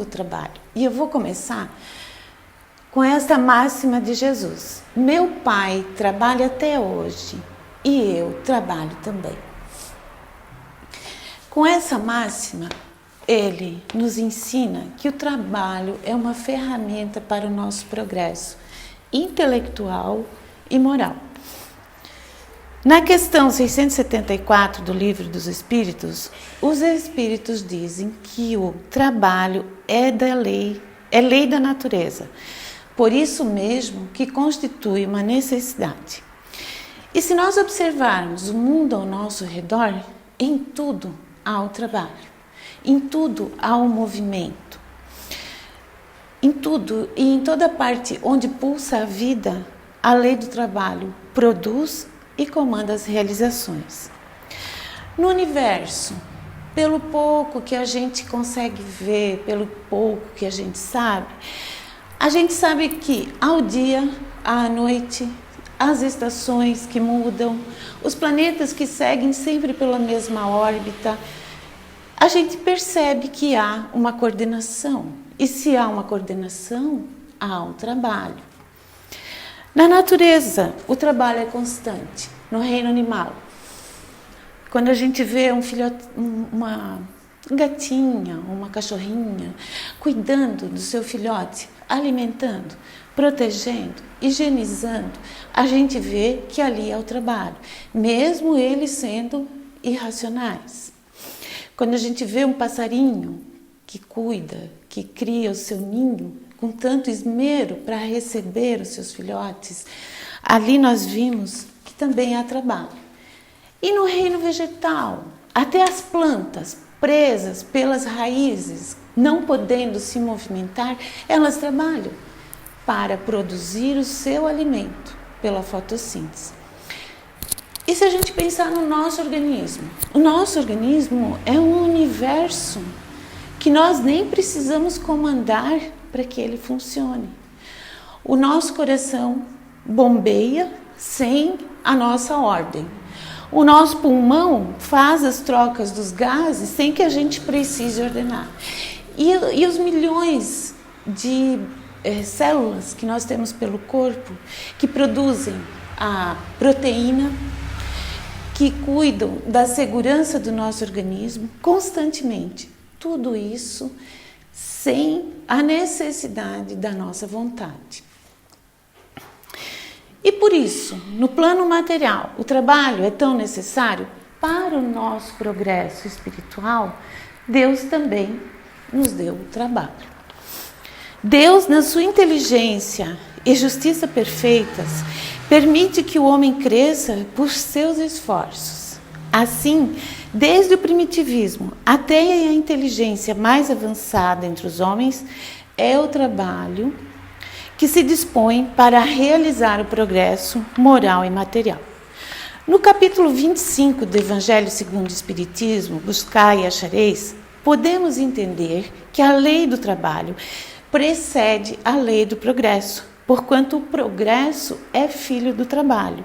do trabalho. E eu vou começar com essa máxima de Jesus. Meu Pai trabalha até hoje e eu trabalho também. Com essa máxima, ele nos ensina que o trabalho é uma ferramenta para o nosso progresso intelectual e moral. Na questão 674 do Livro dos Espíritos, os Espíritos dizem que o trabalho é lei da natureza, por isso mesmo que constitui uma necessidade. E se nós observarmos o mundo ao nosso redor, em tudo há o trabalho, em tudo há o movimento, em tudo e em toda parte onde pulsa a vida, a lei do trabalho produz e comanda as realizações. No universo, pelo pouco que a gente consegue ver, pelo pouco que a gente sabe que ao dia, à noite, as estações que mudam, os planetas que seguem sempre pela mesma órbita, a gente percebe que há uma coordenação. E se há uma coordenação, há um trabalho. Na natureza, o trabalho é constante. No reino animal, quando a gente vê um filhote, uma gatinha, uma cachorrinha, cuidando do seu filhote, alimentando, protegendo, higienizando, a gente vê que ali é o trabalho, mesmo eles sendo irracionais. Quando a gente vê um passarinho que cuida, que cria o seu ninho com tanto esmero para receber os seus filhotes, ali nós vimos que também há trabalho. E no reino vegetal, até as plantas presas pelas raízes, não podendo se movimentar, elas trabalham para produzir o seu alimento pela fotossíntese. E se a gente pensar no nosso organismo? O nosso organismo é um universo que nós nem precisamos comandar para que ele funcione. O nosso coração bombeia sem a nossa ordem. O nosso pulmão faz as trocas dos gases sem que a gente precise ordenar. E os milhões de células que nós temos pelo corpo, que produzem a proteína, que cuidam da segurança do nosso organismo constantemente. Tudo isso sem a necessidade da nossa vontade. E por isso, no plano material, o trabalho é tão necessário para o nosso progresso espiritual. Deus também nos deu o trabalho. Deus, na sua inteligência e justiça perfeitas, permite que o homem cresça por seus esforços. Assim, desde o primitivismo até a inteligência mais avançada entre os homens, é o trabalho que se dispõe para realizar o progresso moral e material. No capítulo 25 do Evangelho segundo o Espiritismo, Buscai e Achareis, podemos entender que a lei do trabalho precede a lei do progresso, porquanto o progresso é filho do trabalho.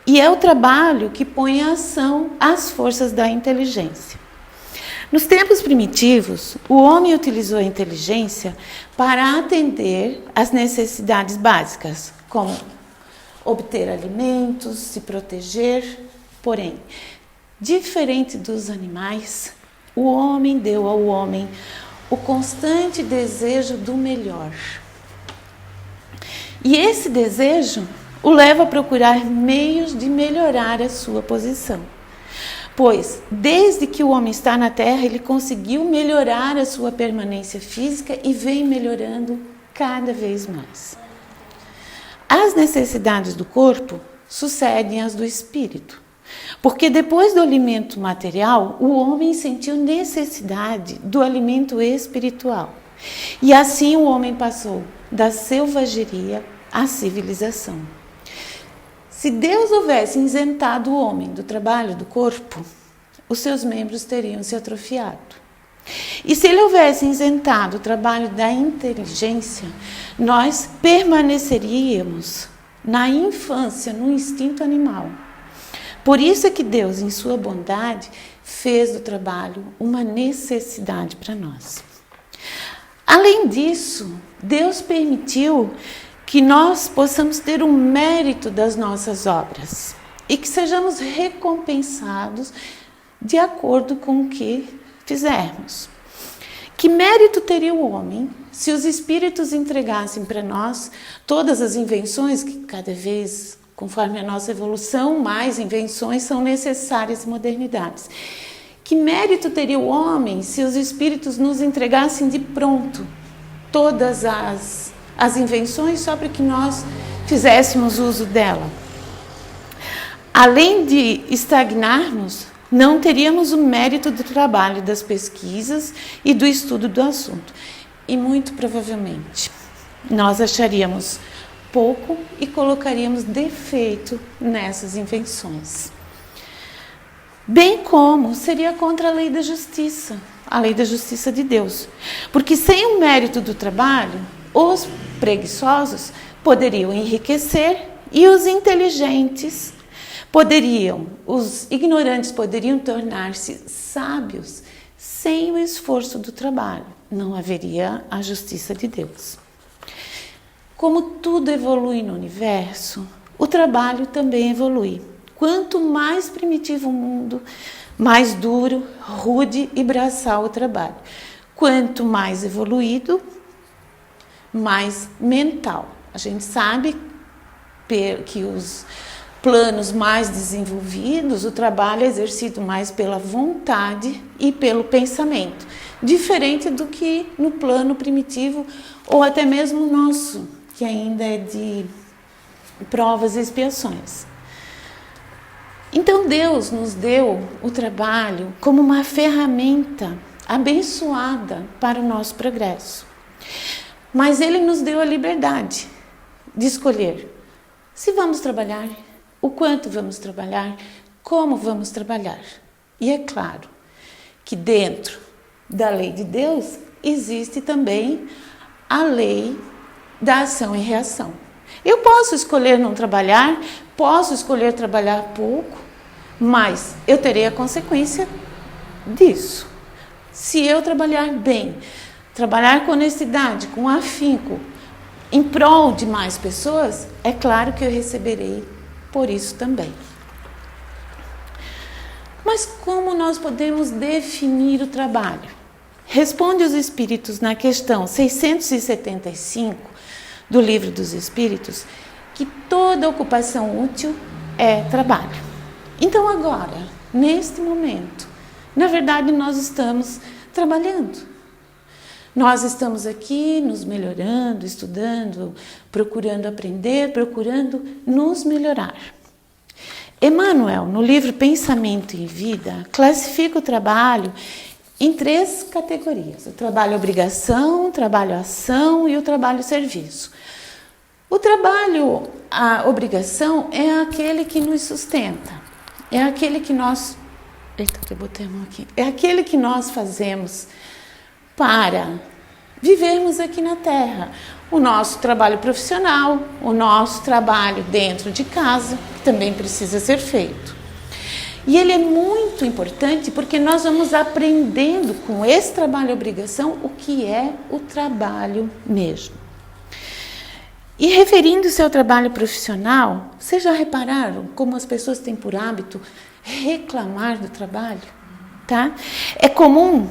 E é o trabalho que põe em ação as forças da inteligência. Nos tempos primitivos, o homem utilizou a inteligência para atender às necessidades básicas, como obter alimentos, se proteger. Porém, diferente dos animais, o homem deu ao homem o constante desejo do melhor. E esse desejo o leva a procurar meios de melhorar a sua posição. Pois, desde que o homem está na Terra, ele conseguiu melhorar a sua permanência física e vem melhorando cada vez mais. As necessidades do corpo sucedem às do espírito, porque depois do alimento material, o homem sentiu necessidade do alimento espiritual. E assim o homem passou da selvageria à civilização. Se Deus houvesse isentado o homem do trabalho do corpo, os seus membros teriam se atrofiado. E se ele houvesse isentado o trabalho da inteligência, nós permaneceríamos na infância, no instinto animal. Por isso é que Deus, em sua bondade, fez do trabalho uma necessidade para nós. Além disso, Deus permitiu que nós possamos ter o mérito das nossas obras e que sejamos recompensados de acordo com o que fizermos. Que mérito teria o homem se os espíritos entregassem para nós todas as invenções, que cada vez, conforme a nossa evolução, mais invenções são necessárias e modernidades? Que mérito teria o homem se os espíritos nos entregassem de pronto todas as invenções só para que nós fizéssemos uso dela? Além de estagnarmos, não teríamos o mérito do trabalho, das pesquisas e do estudo do assunto. E muito provavelmente nós acharíamos pouco e colocaríamos defeito nessas invenções. Bem como seria contra a lei da justiça de Deus. Porque sem o mérito do trabalho, os preguiçosos poderiam enriquecer e os inteligentes os ignorantes poderiam tornar-se sábios sem o esforço do trabalho. Não haveria a justiça de Deus. Como tudo evolui no universo, o trabalho também evolui. Quanto mais primitivo o mundo, mais duro, rude e braçal o trabalho. Quanto mais evoluído, mais mental. A gente sabe que os planos mais desenvolvidos, o trabalho é exercido mais pela vontade e pelo pensamento, diferente do que no plano primitivo ou até mesmo nosso, que ainda é de provas e expiações. Então Deus nos deu o trabalho como uma ferramenta abençoada para o nosso progresso. Mas Ele nos deu a liberdade de escolher se vamos trabalhar, o quanto vamos trabalhar, como vamos trabalhar. E é claro que dentro da lei de Deus existe também a lei da ação e reação. Eu posso escolher não trabalhar, posso escolher trabalhar pouco, mas eu terei a consequência disso. Se eu trabalhar bem, trabalhar com honestidade, com afinco, em prol de mais pessoas, é claro que eu receberei por isso também. Mas como nós podemos definir o trabalho? Responde os Espíritos na questão 675 do Livro dos Espíritos que toda ocupação útil é trabalho. Então agora, neste momento, na verdade nós estamos trabalhando. Nós estamos aqui nos melhorando, estudando, procurando aprender, procurando nos melhorar. Emmanuel, no livro Pensamento e Vida, classifica o trabalho em 3 categorias: o trabalho obrigação, o trabalho ação e o trabalho serviço. O trabalho a obrigação é aquele que nos sustenta, é aquele que nós é aquele que nós fazemos para vivermos aqui na Terra. O nosso trabalho profissional, o nosso trabalho dentro de casa, que também precisa ser feito. E ele é muito importante porque nós vamos aprendendo com esse trabalho obrigação o que é o trabalho mesmo. E referindo-se ao trabalho profissional, vocês já repararam como as pessoas têm por hábito reclamar do trabalho? Tá? É comum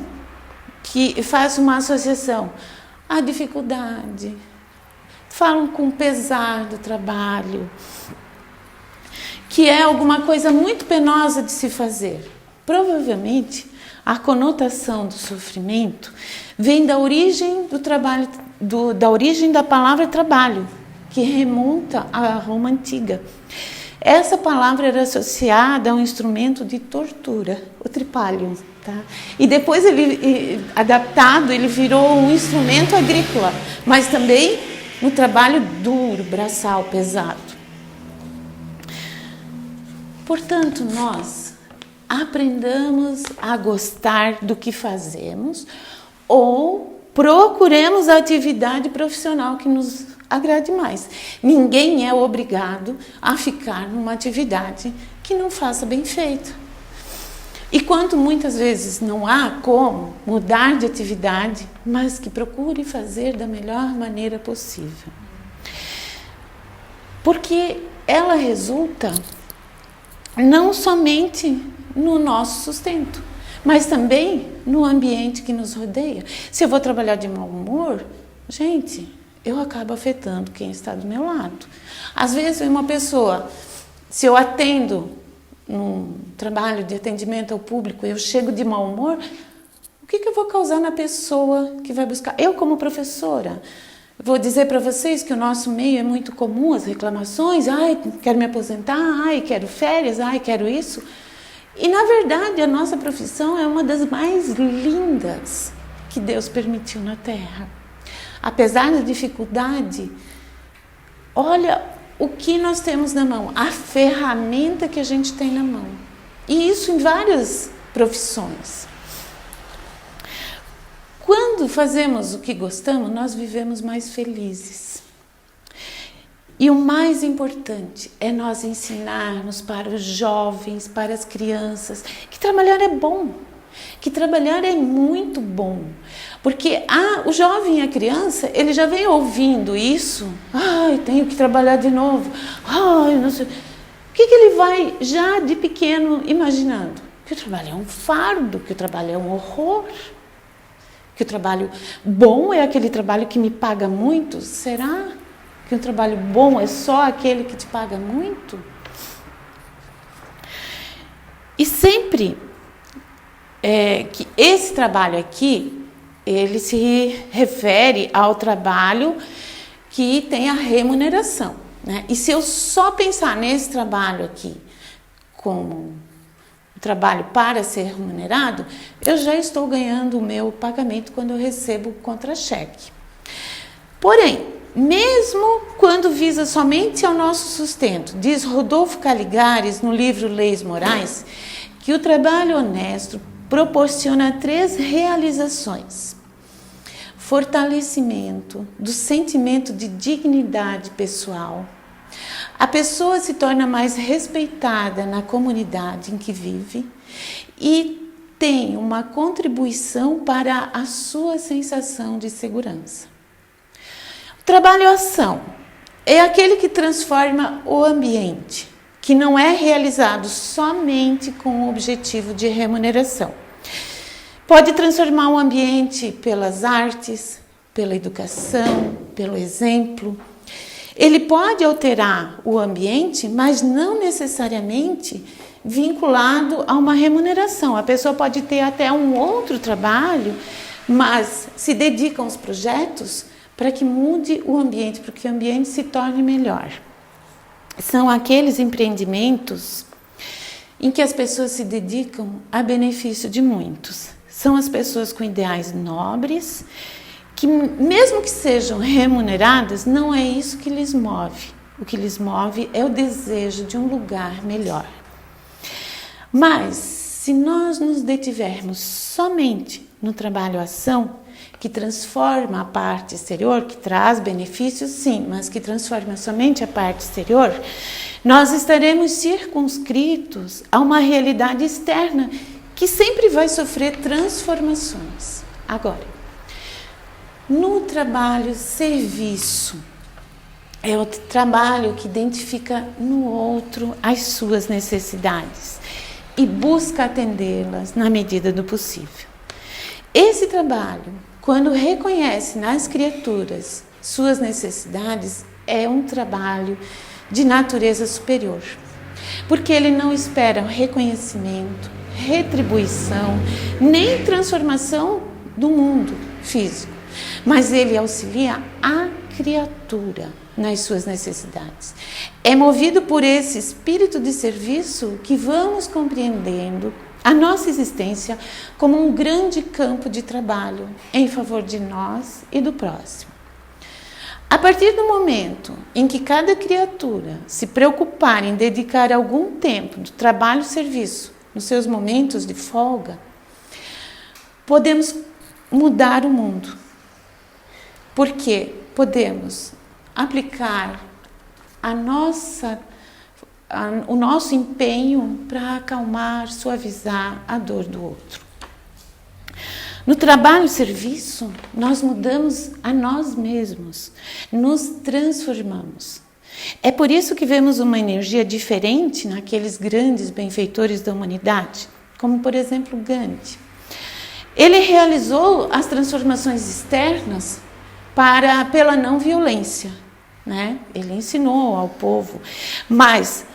que façam uma associação à dificuldade, falam com pesar do trabalho, que é alguma coisa muito penosa de se fazer. Provavelmente, a conotação do sofrimento vem da origem do trabalho, da origem da palavra trabalho, que remonta à Roma antiga. Essa palavra era associada a um instrumento de tortura, o tripalium, tá? E depois adaptado, ele virou um instrumento agrícola, mas também no trabalho duro, braçal, pesado. Portanto, nós aprendamos a gostar do que fazemos ou procuremos a atividade profissional que nos agrade mais. Ninguém é obrigado a ficar numa atividade que não faça bem feito. E quanto muitas vezes não há como mudar de atividade, mas que procure fazer da melhor maneira possível. Porque ela resulta não somente no nosso sustento, mas também no ambiente que nos rodeia. Se eu vou trabalhar de mau humor, gente, eu acabo afetando quem está do meu lado. Às vezes, uma pessoa, se eu atendo num trabalho de atendimento ao público, eu chego de mau humor, o que eu vou causar na pessoa que vai buscar? Eu, como professora, vou dizer para vocês que o nosso meio é muito comum, as reclamações, ai, quero me aposentar, ai, quero férias, ai, quero isso. E, na verdade, a nossa profissão é uma das mais lindas que Deus permitiu na Terra. Apesar da dificuldade, olha o que nós temos na mão, a ferramenta que a gente tem na mão. E isso em várias profissões. Quando fazemos o que gostamos, nós vivemos mais felizes. E o mais importante é nós ensinarmos para os jovens, para as crianças, que trabalhar é bom, que trabalhar é muito bom. Porque o jovem e a criança, ele já vem ouvindo isso, ai, tenho que trabalhar de novo, ai, não sei. O que ele vai já de pequeno imaginando? Que o trabalho é um fardo, que o trabalho é um horror, que o trabalho bom é aquele trabalho que me paga muito? Será que um trabalho bom é só aquele que te paga muito? E sempre que esse trabalho aqui, ele se refere ao trabalho que tem a remuneração, né? E se eu só pensar nesse trabalho aqui como trabalho para ser remunerado, eu já estou ganhando o meu pagamento quando eu recebo o contra-cheque. Porém, mesmo quando visa somente ao nosso sustento, diz Rodolfo Caligares no livro Leis Morais, que o trabalho honesto proporciona 3 realizações: fortalecimento do sentimento de dignidade pessoal, a pessoa se torna mais respeitada na comunidade em que vive e tem uma contribuição para a sua sensação de segurança. O trabalho-ação é aquele que transforma o ambiente, que não é realizado somente com o objetivo de remuneração. Pode transformar o ambiente pelas artes, pela educação, pelo exemplo. Ele pode alterar o ambiente, mas não necessariamente vinculado a uma remuneração. A pessoa pode ter até um outro trabalho, mas se dedica aos projetos para que mude o ambiente, para que o ambiente se torne melhor. São aqueles empreendimentos em que as pessoas se dedicam a benefício de muitos. São as pessoas com ideais nobres, que mesmo que sejam remuneradas, não é isso que lhes move. O que lhes move é o desejo de um lugar melhor. Mas, se nós nos detivermos somente no trabalho-ação, que transforma a parte exterior, que traz benefícios, sim, mas que transforma somente a parte exterior, nós estaremos circunscritos a uma realidade externa que sempre vai sofrer transformações. Agora, no trabalho-serviço, é o trabalho que identifica no outro as suas necessidades e busca atendê-las na medida do possível. Esse trabalho, quando reconhece nas criaturas suas necessidades, é um trabalho de natureza superior, porque ele não espera reconhecimento, retribuição, nem transformação do mundo físico, mas ele auxilia a criatura nas suas necessidades. É movido por esse espírito de serviço que vamos compreendendo a nossa existência como um grande campo de trabalho em favor de nós e do próximo. A partir do momento em que cada criatura se preocupar em dedicar algum tempo do trabalho-serviço nos seus momentos de folga, podemos mudar o mundo. Porque podemos aplicar a nossa o nosso empenho para acalmar, suavizar a dor do outro. No trabalho e serviço, nós mudamos a nós mesmos, nos transformamos. É por isso que vemos uma energia diferente naqueles grandes benfeitores da humanidade, como por exemplo Gandhi. Ele realizou as transformações externas pela não violência, né? Ele ensinou ao povo, mas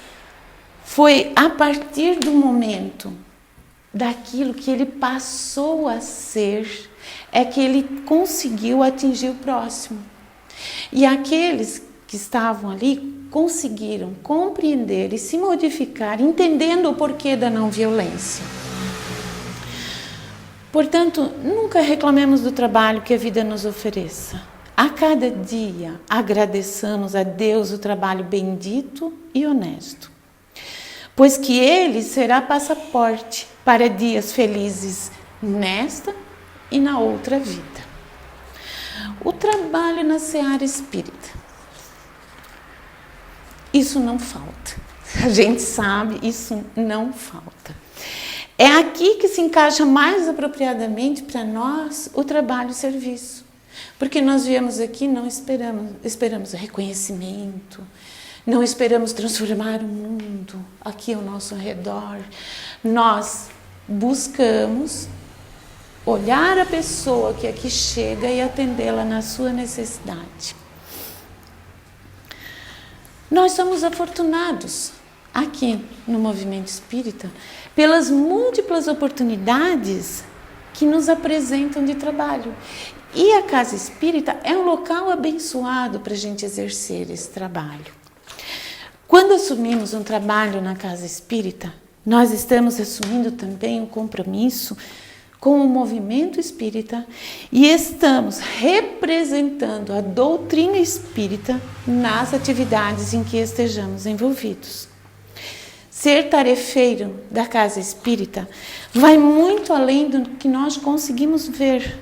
foi a partir do momento daquilo que ele passou a ser, é que ele conseguiu atingir o próximo. E aqueles que estavam ali conseguiram compreender e se modificar, entendendo o porquê da não violência. Portanto, nunca reclamemos do trabalho que a vida nos ofereça. A cada dia agradeçamos a Deus o trabalho bendito e honesto, pois que ele será passaporte para dias felizes nesta e na outra vida. O trabalho na seara espírita. Isso não falta. A gente sabe, isso não falta. É aqui que se encaixa mais apropriadamente para nós o trabalho e o serviço. Porque nós viemos aqui, não esperamos reconhecimento, não esperamos transformar o mundo aqui ao nosso redor. Nós buscamos olhar a pessoa que aqui chega e atendê-la na sua necessidade. Nós somos afortunados aqui no movimento espírita pelas múltiplas oportunidades que nos apresentam de trabalho. E a casa espírita é um local abençoado para a gente exercer esse trabalho. Quando assumimos um trabalho na casa espírita, nós estamos assumindo também um compromisso com o movimento espírita e estamos representando a doutrina espírita nas atividades em que estejamos envolvidos. Ser tarefeiro da casa espírita vai muito além do que nós conseguimos ver.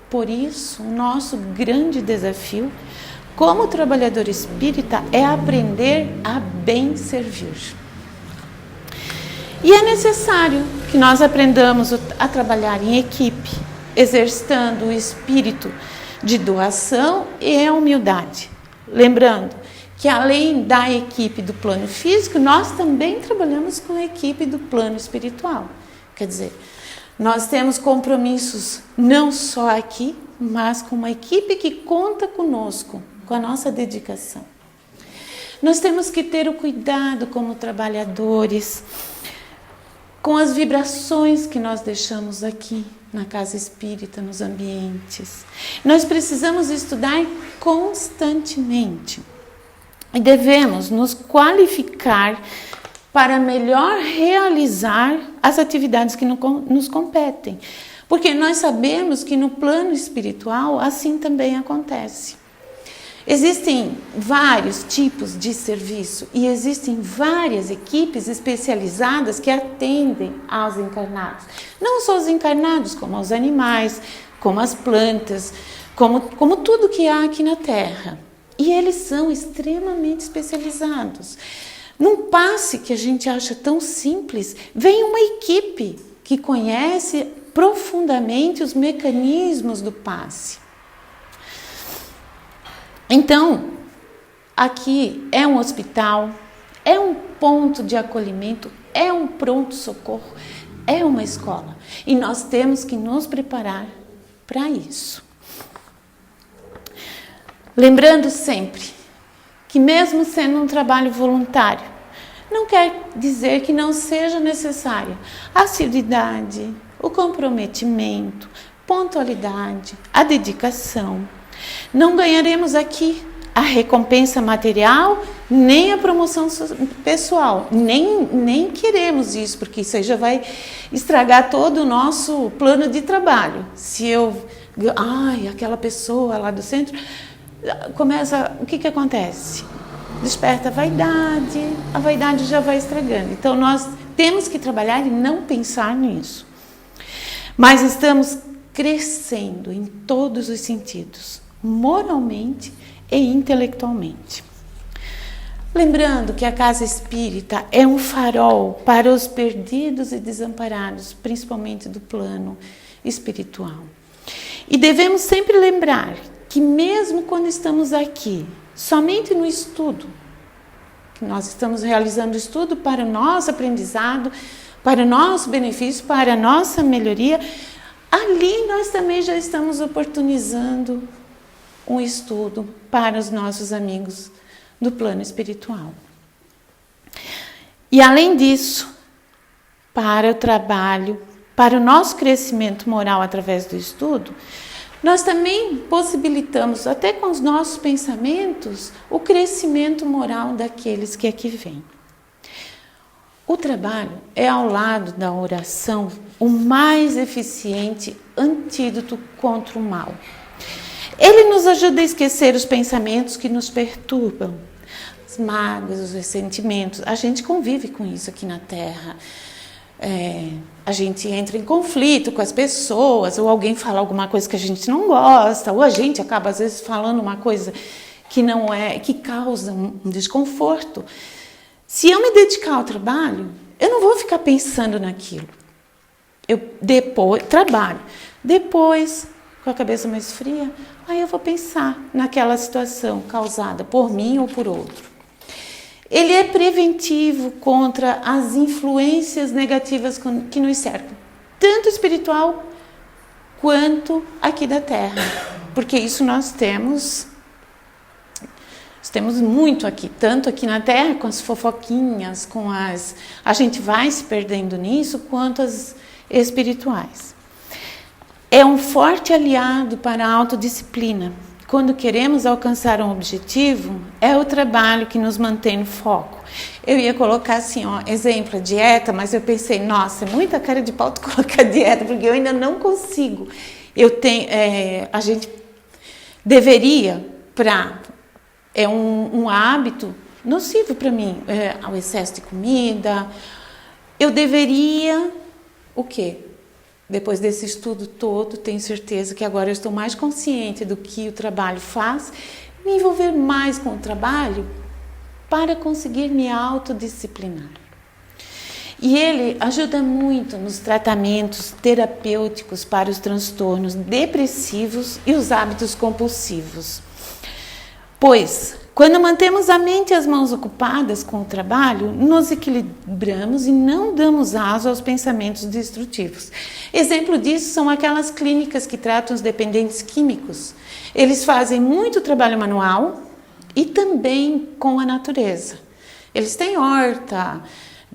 Por isso, o nosso grande desafio como trabalhador espírita é aprender a bem servir. E é necessário que nós aprendamos a trabalhar em equipe, exercitando o espírito de doação e a humildade. Lembrando que além da equipe do plano físico, nós também trabalhamos com a equipe do plano espiritual. Quer dizer, nós temos compromissos não só aqui, mas com uma equipe que conta conosco, com a nossa dedicação. Nós temos que ter o cuidado como trabalhadores, com as vibrações que nós deixamos aqui na casa espírita, nos ambientes. Nós precisamos estudar constantemente e devemos nos qualificar para melhor realizar as atividades que nos competem. Porque nós sabemos que no plano espiritual assim também acontece. Existem vários tipos de serviço e existem várias equipes especializadas que atendem aos encarnados. Não só os encarnados, como os animais, como as plantas, como tudo que há aqui na Terra. E eles são extremamente especializados. Num passe que a gente acha tão simples, vem uma equipe que conhece profundamente os mecanismos do passe. Então, aqui é um hospital, é um ponto de acolhimento, é um pronto-socorro, é uma escola. E nós temos que nos preparar para isso. Lembrando sempre que mesmo sendo um trabalho voluntário, não quer dizer que não seja necessária a assiduidade, o comprometimento, pontualidade, a dedicação. Não ganharemos aqui a recompensa material, nem a promoção pessoal. Nem queremos isso, porque isso aí já vai estragar todo o nosso plano de trabalho. Se eu... aquela pessoa lá do centro... o que acontece? Desperta a vaidade já vai estragando. Então, nós temos que trabalhar e não pensar nisso. Mas estamos crescendo em todos os sentidos, moralmente e intelectualmente. Lembrando que a casa espírita é um farol para os perdidos e desamparados, principalmente do plano espiritual. E devemos sempre lembrar que mesmo quando estamos aqui, somente no estudo, que nós estamos realizando estudo para o nosso aprendizado, para o nosso benefício, para a nossa melhoria, ali nós também já estamos oportunizando um estudo para os nossos amigos do plano espiritual. E além disso, para o trabalho, para o nosso crescimento moral através do estudo, nós também possibilitamos, até com os nossos pensamentos, o crescimento moral daqueles que aqui vêm. O trabalho é, ao lado da oração, o mais eficiente antídoto contra o mal. Ele nos ajuda a esquecer os pensamentos que nos perturbam, as mágoas, os ressentimentos. A gente convive com isso aqui na Terra. A gente entra em conflito com as pessoas, ou alguém fala alguma coisa que a gente não gosta, ou a gente acaba às vezes falando uma coisa que não é, que causa um desconforto. Se eu me dedicar ao trabalho, eu não vou ficar pensando naquilo. Eu depois trabalho, depois com a cabeça mais fria, aí eu vou pensar naquela situação causada por mim ou por outro. Ele é preventivo contra as influências negativas que nos cercam, tanto espiritual quanto aqui da Terra, porque isso nós temos muito aqui, tanto aqui na Terra, com as fofoquinhas, a gente vai se perdendo nisso, quanto as espirituais. É um forte aliado para a autodisciplina. Quando queremos alcançar um objetivo, é o trabalho que nos mantém no foco. Eu ia colocar assim, exemplo, a dieta, mas eu pensei, nossa, é muita cara de pau tu colocar dieta, porque eu ainda não consigo. A gente deveria, é um hábito nocivo para mim, o excesso de comida. Eu deveria, o quê? Depois desse estudo todo, tenho certeza que agora eu estou mais consciente do que o trabalho faz, me envolver mais com o trabalho para conseguir me autodisciplinar. E ele ajuda muito nos tratamentos terapêuticos para os transtornos depressivos e os hábitos compulsivos. Pois, quando mantemos a mente e as mãos ocupadas com o trabalho, nos equilibramos e não damos aso aos pensamentos destrutivos. Exemplo disso são aquelas clínicas que tratam os dependentes químicos. Eles fazem muito trabalho manual e também com a natureza. Eles têm horta,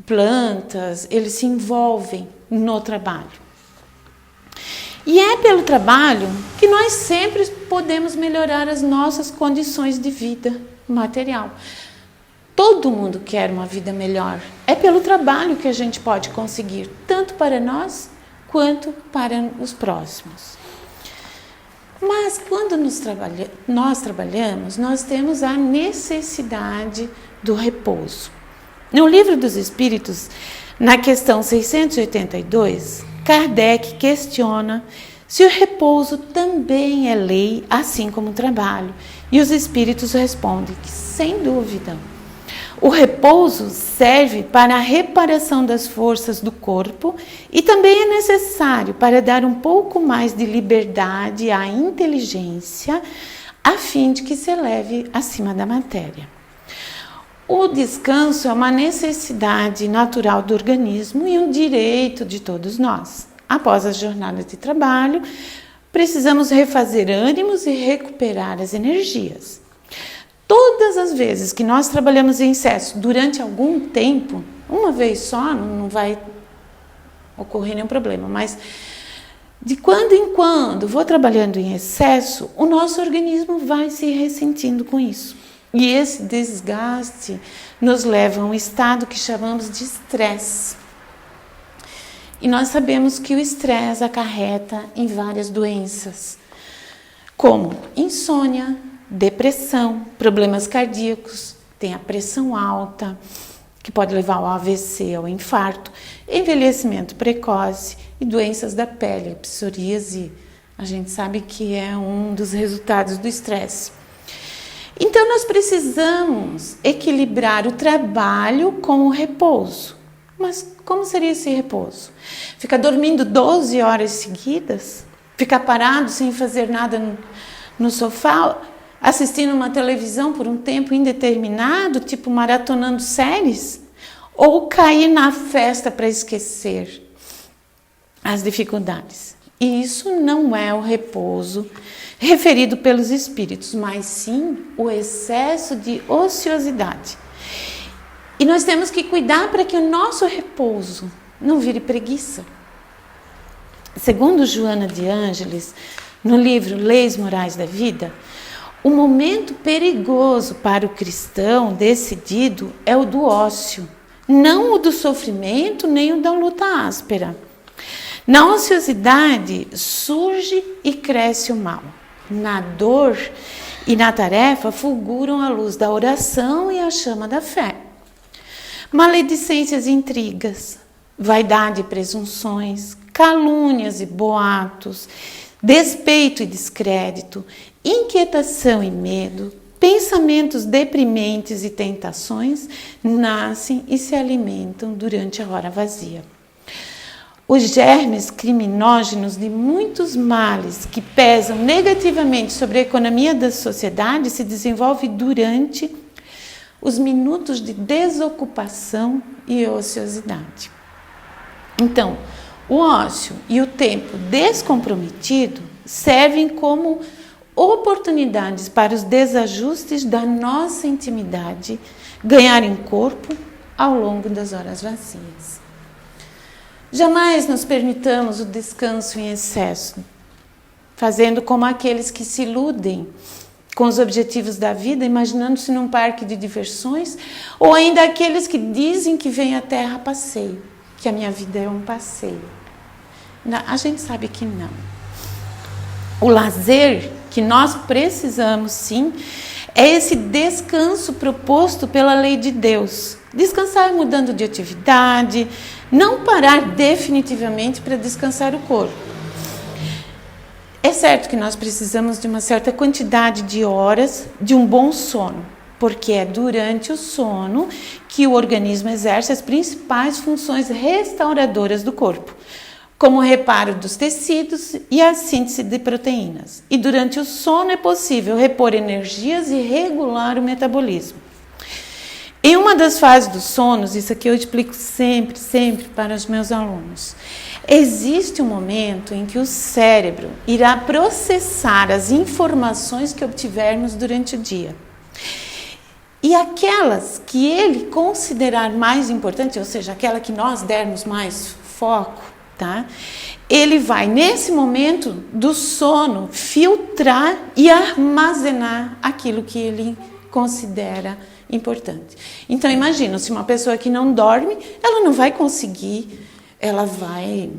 plantas, eles se envolvem no trabalho. E é pelo trabalho que nós sempre podemos melhorar as nossas condições de vida material. Todo mundo quer uma vida melhor. É pelo trabalho que a gente pode conseguir, tanto para nós quanto para os próximos. Mas quando nós trabalhamos, nós temos a necessidade do repouso. No Livro dos Espíritos, na questão 682, Kardec questiona se o repouso também é lei, assim como o trabalho. E os espíritos respondem que, sem dúvida, o repouso serve para a reparação das forças do corpo e também é necessário para dar um pouco mais de liberdade à inteligência, a fim de que se eleve acima da matéria. O descanso é uma necessidade natural do organismo e um direito de todos nós. Após a jornada de trabalho, precisamos refazer ânimos e recuperar as energias. Todas as vezes que nós trabalhamos em excesso durante algum tempo, uma vez só, não vai ocorrer nenhum problema, mas de quando em quando vou trabalhando em excesso, o nosso organismo vai se ressentindo com isso. E esse desgaste nos leva a um estado que chamamos de estresse. E nós sabemos que o estresse acarreta em várias doenças, como insônia, depressão, problemas cardíacos, tem a pressão alta, que pode levar ao AVC, ao infarto, envelhecimento precoce e doenças da pele, psoríase. A gente sabe que é um dos resultados do estresse. Então, nós precisamos equilibrar o trabalho com o repouso. Mas como seria esse repouso? Ficar dormindo 12 horas seguidas? Ficar parado sem fazer nada no sofá? Assistindo uma televisão por um tempo indeterminado, tipo maratonando séries? Ou cair na festa para esquecer as dificuldades? E isso não é o repouso referido pelos espíritos, mas sim o excesso de ociosidade. E nós temos que cuidar para que o nosso repouso não vire preguiça. Segundo Joana de Ângeles, no livro Leis Morais da Vida, o momento perigoso para o cristão decidido é o do ócio, não o do sofrimento, nem o da luta áspera. Na ociosidade surge e cresce o mal. Na dor e na tarefa fulguram a luz da oração e a chama da fé. Maledicências e intrigas, vaidade e presunções, calúnias e boatos, despeito e descrédito, inquietação e medo, pensamentos deprimentes e tentações nascem e se alimentam durante a hora vazia. Os germes criminógenos de muitos males que pesam negativamente sobre a economia da sociedade se desenvolvem durante os minutos de desocupação e ociosidade. Então, o ócio e o tempo descomprometido servem como oportunidades para os desajustes da nossa intimidade ganharem corpo ao longo das horas vazias. Jamais nos permitamos o descanso em excesso, fazendo como aqueles que se iludem com os objetivos da vida, imaginando-se num parque de diversões, ou ainda aqueles que dizem que vêm à Terra a passeio, que a minha vida é um passeio. A gente sabe que não. O lazer que nós precisamos, sim, é esse descanso proposto pela lei de Deus. Descansar mudando de atividade, não parar definitivamente para descansar o corpo. É certo que nós precisamos de uma certa quantidade de horas de um bom sono, porque é durante o sono que o organismo exerce as principais funções restauradoras do corpo, como o reparo dos tecidos e a síntese de proteínas. E durante o sono é possível repor energias e regular o metabolismo. Em uma das fases dos sonos, isso aqui eu explico sempre para os meus alunos, existe um momento em que o cérebro irá processar as informações que obtivermos durante o dia. E aquelas que ele considerar mais importantes, ou seja, aquela que nós dermos mais foco, tá? Ele vai, nesse momento do sono, filtrar e armazenar aquilo que ele considera importante. Então, imagina, se uma pessoa que não dorme, ela não vai conseguir, ela vai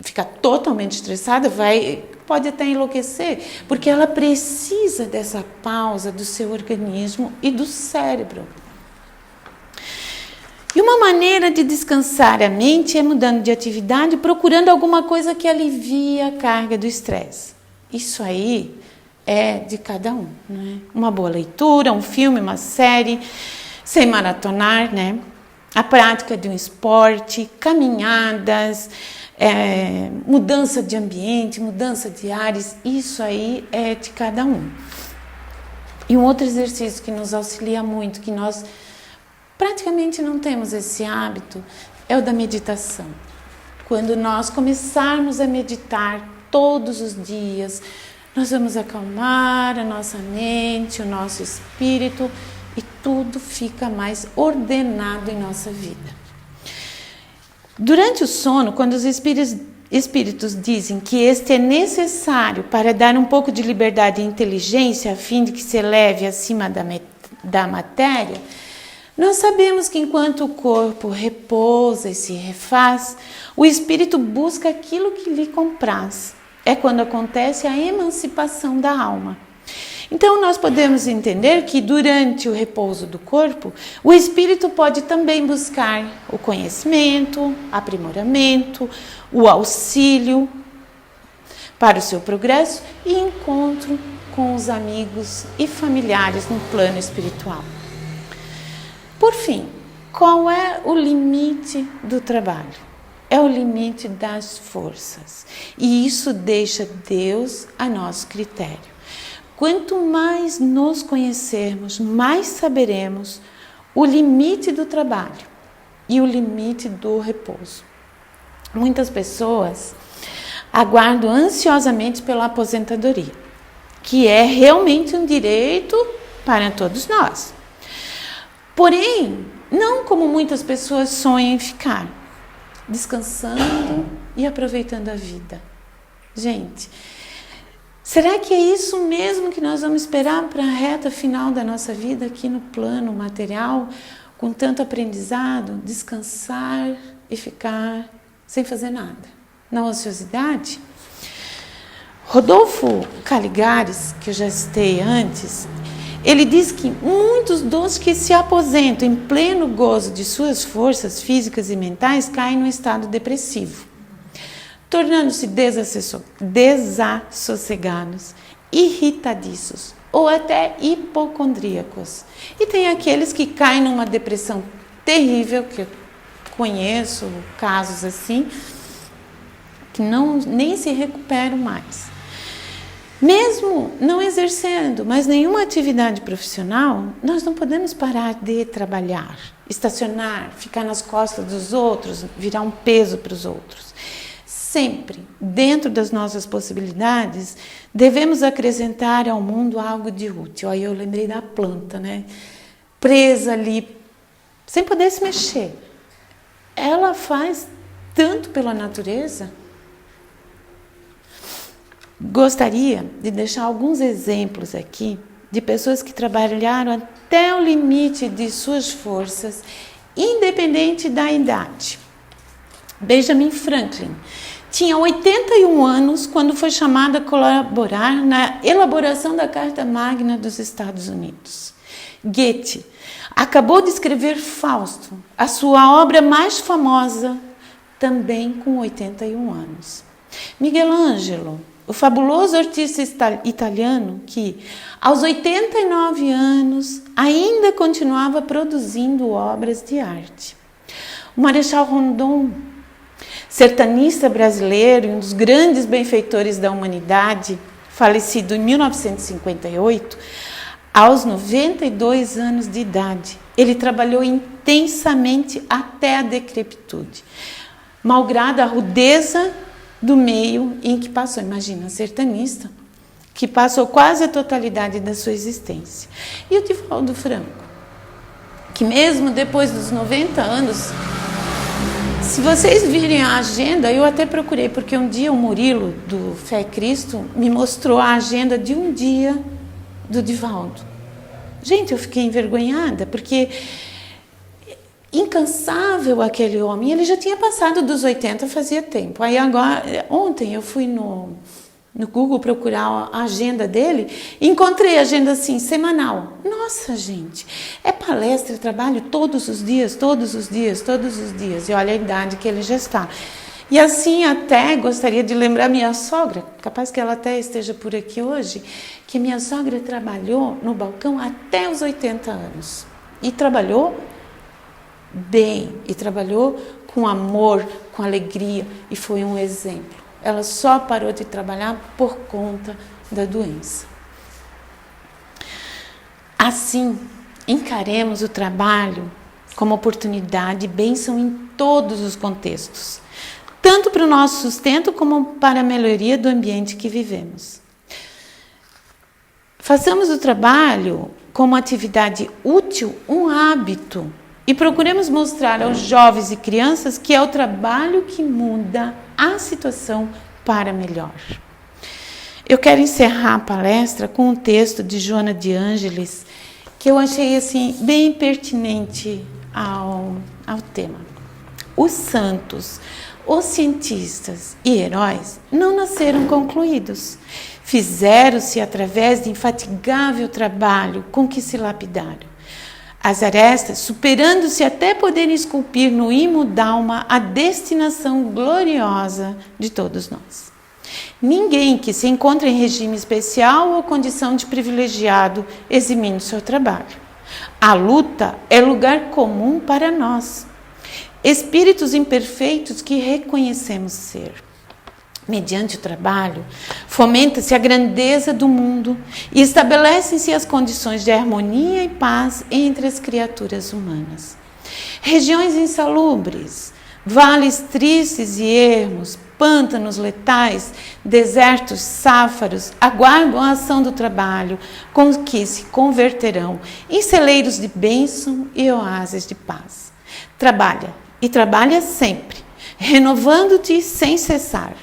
ficar totalmente estressada, pode até enlouquecer, porque ela precisa dessa pausa do seu organismo e do cérebro. E uma maneira de descansar a mente é mudando de atividade, procurando alguma coisa que alivie a carga do estresse. Isso aí é de cada um, né? Uma boa leitura, um filme, uma série, sem maratonar, né? A prática de um esporte, caminhadas, mudança de ambiente, mudança de ares, isso aí é de cada um. E um outro exercício que nos auxilia muito, que nós praticamente não temos esse hábito, é o da meditação. Quando nós começarmos a meditar todos os dias, nós vamos acalmar a nossa mente, o nosso espírito e tudo fica mais ordenado em nossa vida. Durante o sono, quando os espíritos dizem que este é necessário para dar um pouco de liberdade e inteligência a fim de que se eleve acima da matéria, nós sabemos que enquanto o corpo repousa e se refaz, o espírito busca aquilo que lhe compraz. É quando acontece a emancipação da alma. Então, nós podemos entender que durante o repouso do corpo, o espírito pode também buscar o conhecimento, aprimoramento, o auxílio para o seu progresso e encontro com os amigos e familiares no plano espiritual. Por fim, qual é o limite do trabalho? É o limite das forças. E isso deixa Deus a nosso critério. Quanto mais nos conhecermos, mais saberemos o limite do trabalho e o limite do repouso. Muitas pessoas aguardam ansiosamente pela aposentadoria, que é realmente um direito para todos nós. Porém, não como muitas pessoas sonham em ficar, descansando e aproveitando a vida. Gente, será que é isso mesmo que nós vamos esperar para a reta final da nossa vida aqui no plano material, com tanto aprendizado, descansar e ficar sem fazer nada, na ociosidade? Rodolfo Caligares, que eu já citei antes, ele diz que muitos dos que se aposentam em pleno gozo de suas forças físicas e mentais caem no estado depressivo, tornando-se desassossegados, irritadiços ou até hipocondríacos. E tem aqueles que caem numa depressão terrível, que eu conheço casos assim, que nem se recuperam mais. Mesmo não exercendo mais nenhuma atividade profissional, nós não podemos parar de trabalhar, estacionar, ficar nas costas dos outros, virar um peso para os outros. Sempre, dentro das nossas possibilidades, devemos acrescentar ao mundo algo de útil. Aí eu lembrei da planta, né? Presa ali, sem poder se mexer. Ela faz tanto pela natureza. Gostaria de deixar alguns exemplos aqui de pessoas que trabalharam até o limite de suas forças, independente da idade. Benjamin Franklin tinha 81 anos quando foi chamado a colaborar na elaboração da Carta Magna dos Estados Unidos. Goethe acabou de escrever Fausto, a sua obra mais famosa, também com 81 anos. Miguel Ângelo, o fabuloso artista italiano que, aos 89 anos, ainda continuava produzindo obras de arte. O Marechal Rondon, sertanista brasileiro e um dos grandes benfeitores da humanidade, falecido em 1958, aos 92 anos de idade, ele trabalhou intensamente até a decrepitude, malgrado a rudeza do meio em que passou. Imagina, sertanista, que passou quase a totalidade da sua existência. E o Divaldo Franco, que mesmo depois dos 90 anos, se vocês virem a agenda, eu até procurei, porque um dia o Murilo, do Fé Cristo, me mostrou a agenda de um dia do Divaldo. Gente, eu fiquei envergonhada, porque incansável aquele homem, ele já tinha passado dos 80 fazia tempo. Aí agora, ontem eu fui no Google procurar a agenda dele, e encontrei a agenda assim, semanal. Nossa, gente, é palestra, trabalho todos os dias, todos os dias, todos os dias. E olha a idade que ele já está. E assim até gostaria de lembrar minha sogra, capaz que ela até esteja por aqui hoje, que minha sogra trabalhou no balcão até os 80 anos. E trabalhou bem, e trabalhou com amor, com alegria, e foi um exemplo. Ela só parou de trabalhar por conta da doença. Assim, encaremos o trabalho como oportunidade e bênção em todos os contextos, tanto para o nosso sustento como para a melhoria do ambiente que vivemos. Façamos o trabalho como atividade útil um hábito e procuremos mostrar aos jovens e crianças que é o trabalho que muda a situação para melhor. Eu quero encerrar a palestra com um texto de Joana de Ângeles que eu achei assim bem pertinente ao tema. Os santos, os cientistas e heróis não nasceram concluídos. Fizeram-se através de infatigável trabalho com que se lapidaram. As arestas, superando-se até poderem esculpir no imo d'alma a destinação gloriosa de todos nós. Ninguém que se encontra em regime especial ou condição de privilegiado eximindo seu trabalho. A luta é lugar comum para nós, espíritos imperfeitos que reconhecemos ser. Mediante o trabalho, fomenta-se a grandeza do mundo e estabelecem-se as condições de harmonia e paz entre as criaturas humanas. Regiões insalubres, vales tristes e ermos, pântanos letais, desertos sáfaros aguardam a ação do trabalho, com que se converterão em celeiros de bênção e oásis de paz. Trabalha, e trabalha sempre, renovando-te sem cessar.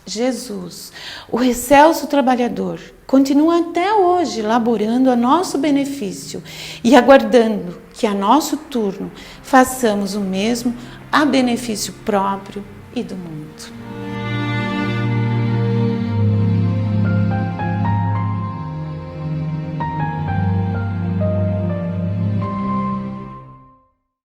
Jesus, o excelso trabalhador, continua até hoje laborando a nosso benefício e aguardando que a nosso turno façamos o mesmo a benefício próprio e do mundo.